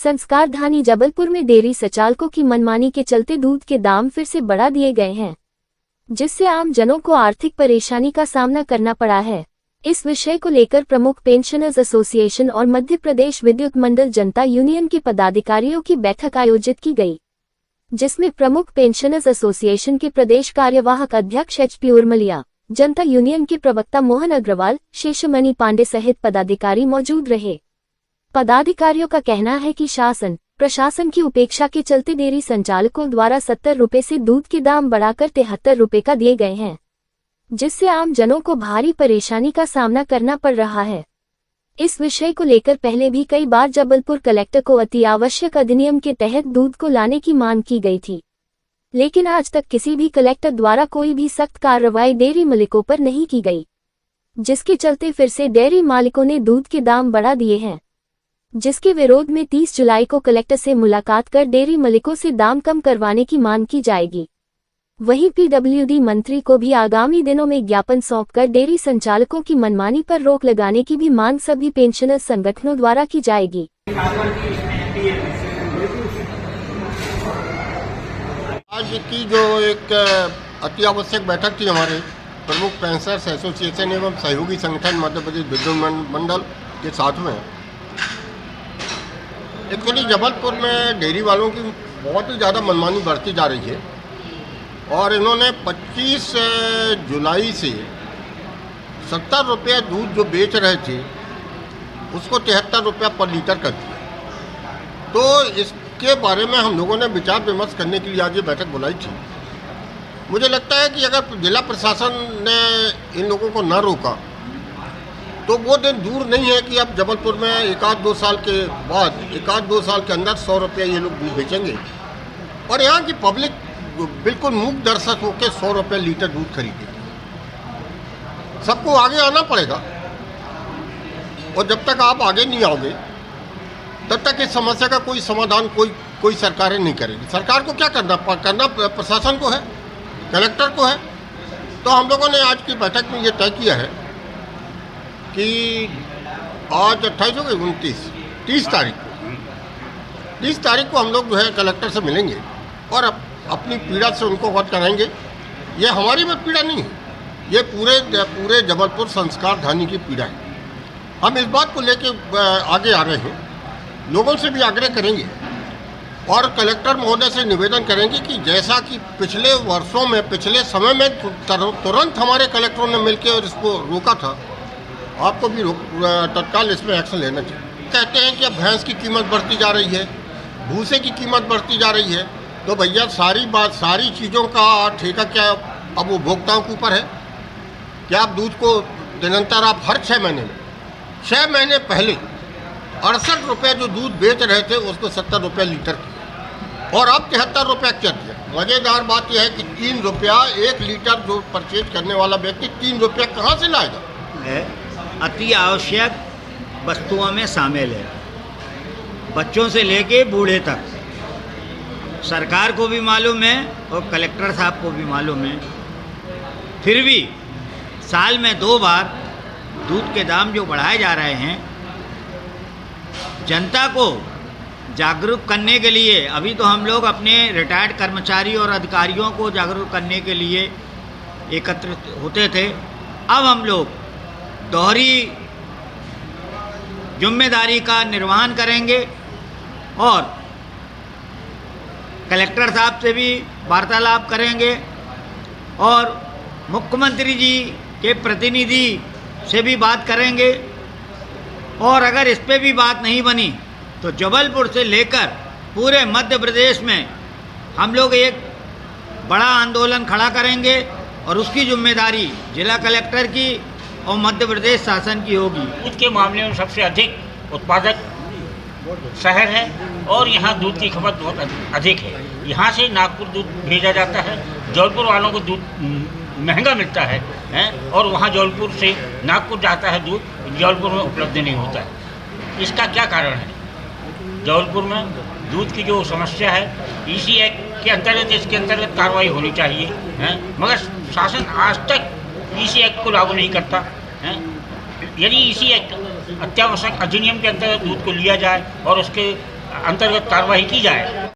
संस्कारधानी जबलपुर में डेयरी संचालकों की मनमानी के चलते दूध के दाम फिर से बढ़ा दिए गए हैं, जिससे आम जनों को आर्थिक परेशानी का सामना करना पड़ा है। इस विषय को लेकर प्रमुख पेंशनर्स एसोसिएशन और मध्य प्रदेश विद्युत मंडल जनता यूनियन के पदाधिकारियों की बैठक आयोजित की गई, जिसमें प्रमुख पेंशनर्स एसोसिएशन के प्रदेश कार्यवाहक अध्यक्ष HP उर्मलिया, जनता यूनियन के प्रवक्ता मोहन अग्रवाल, शेषमणि पांडे सहित पदाधिकारी मौजूद रहे। पदाधिकारियों का कहना है कि शासन प्रशासन की उपेक्षा के चलते डेयरी संचालकों द्वारा 70 रुपए से दूध के दाम बढ़ाकर 73 रुपए का दिए गए हैं, जिससे आम जनों को भारी परेशानी का सामना करना पड़ रहा है। इस विषय को लेकर पहले भी कई बार जबलपुर कलेक्टर को अति आवश्यक अधिनियम के तहत दूध को लाने की मांग की गई थी, लेकिन आज तक किसी भी कलेक्टर द्वारा कोई भी सख्त कार्रवाई डेयरी मालिकों पर नहीं की गई, जिसके चलते फिर से डेयरी मालिकों ने दूध के दाम बढ़ा दिए हैं, जिसके विरोध में 30 जुलाई को कलेक्टर से मुलाकात कर डेयरी मालिकों से दाम कम करवाने की मांग की जाएगी। वहीं PWD मंत्री को भी आगामी दिनों में ज्ञापन सौंपकर डेयरी संचालकों की मनमानी पर रोक लगाने की भी मांग सभी पेंशनर संगठनों द्वारा की जाएगी। आज की जो एक अति आवश्यक बैठक थी हमारे प्रमुख पेंशनर्स एसोसिएशन एवं सहयोगी संगठन मध्य प्रदेश विद्युत मंडल के साथ में, एक्चुअली जबलपुर में डेयरी वालों की बहुत ही ज़्यादा मनमानी बढ़ती जा रही है और इन्होंने 25 जुलाई से 70 रुपये दूध जो बेच रहे थे उसको 73 रुपया पर लीटर कर दिया। तो इसके बारे में हम लोगों ने विचार विमर्श करने के लिए आज ये बैठक बुलाई थी। मुझे लगता है कि अगर जिला प्रशासन ने इन लोगों को न रोका तो वो दिन दूर नहीं है कि अब जबलपुर में एक आध दो साल के अंदर 100 रुपये ये लोग दूध बेचेंगे और यहाँ की पब्लिक बिल्कुल मूक दर्शक होकर 100 रुपये लीटर दूध खरीदेगी। सबको आगे आना पड़ेगा और जब तक आप आगे नहीं आओगे तब तक इस समस्या का कोई समाधान कोई सरकारें नहीं करेगी। सरकार को क्या करना प्रशासन को है, कलेक्टर को है। तो हम लोगों ने आज की बैठक में ये तय किया है कि आज 28 हो गई 30 तारीख को हम लोग जो है कलेक्टर से मिलेंगे और अपनी पीड़ा से उनको अवगत कराएंगे। ये हमारी में पीड़ा नहीं है, ये पूरे जबलपुर संस्कारधानी की पीड़ा है। हम इस बात को लेके आगे आ रहे हैं, लोगों से भी आग्रह करेंगे और कलेक्टर महोदय से निवेदन करेंगे कि जैसा कि पिछले वर्षों में पिछले समय में तुरंत हमारे कलेक्टरों ने मिलकर इसको रोका था, आपको भी तत्काल इसमें एक्शन लेना चाहिए। कहते हैं कि अब भैंस की कीमत बढ़ती जा रही है, भूसे की कीमत बढ़ती जा रही है, तो भैया सारी चीज़ों का ठेका क्या अब उपभोक्ताओं के ऊपर है? क्या आप दूध को निरंतर आप हर 6 महीने पहले 68 रुपये जो दूध बेच रहे थे उसको 70 रुपये लीटर किया और अब 73 रुपये क्या दिया। मज़ेदार बात यह है कि 3 रुपया 1 लीटर जो परचेज करने वाला व्यक्ति 3 रुपया कहाँ से लाएगा? अति आवश्यक वस्तुओं में शामिल है, बच्चों से लेके बूढ़े तक। सरकार को भी मालूम है और कलेक्टर साहब को भी मालूम है, फिर भी साल में 2 बार दूध के दाम जो बढ़ाए जा रहे हैं, जनता को जागरूक करने के लिए अभी तो हम लोग अपने रिटायर्ड कर्मचारी और अधिकारियों को जागरूक करने के लिए एकत्रित होते थे। अब हम लोग दोहरी जिम्मेदारी का निर्वहन करेंगे और कलेक्टर साहब से भी वार्तालाप करेंगे और मुख्यमंत्री जी के प्रतिनिधि से भी बात करेंगे और अगर इस पे भी बात नहीं बनी तो जबलपुर से लेकर पूरे मध्य प्रदेश में हम लोग एक बड़ा आंदोलन खड़ा करेंगे और उसकी जिम्मेदारी जिला कलेक्टर की और मध्य प्रदेश शासन की होगी। दूध के मामले में सबसे अधिक उत्पादक शहर है और यहाँ दूध की खपत बहुत अधिक है। यहाँ से नागपुर दूध भेजा जाता है, जबलपुर वालों को दूध महंगा मिलता है और वहाँ जबलपुर से नागपुर जाता है दूध, जबलपुर में उपलब्ध नहीं होता है। इसका क्या कारण है? जबलपुर में दूध की जो समस्या है, EC एक्ट के अंतर्गत इसके अंतर्गत कार्रवाई होनी चाहिए, मगर शासन आज तक EC एक्ट को लागू नहीं करता है। यदि EC एक्ट अत्यावश्यक अधिनियम के अंतर्गत दूध को लिया जाए और उसके अंतर्गत कार्रवाई की जाए।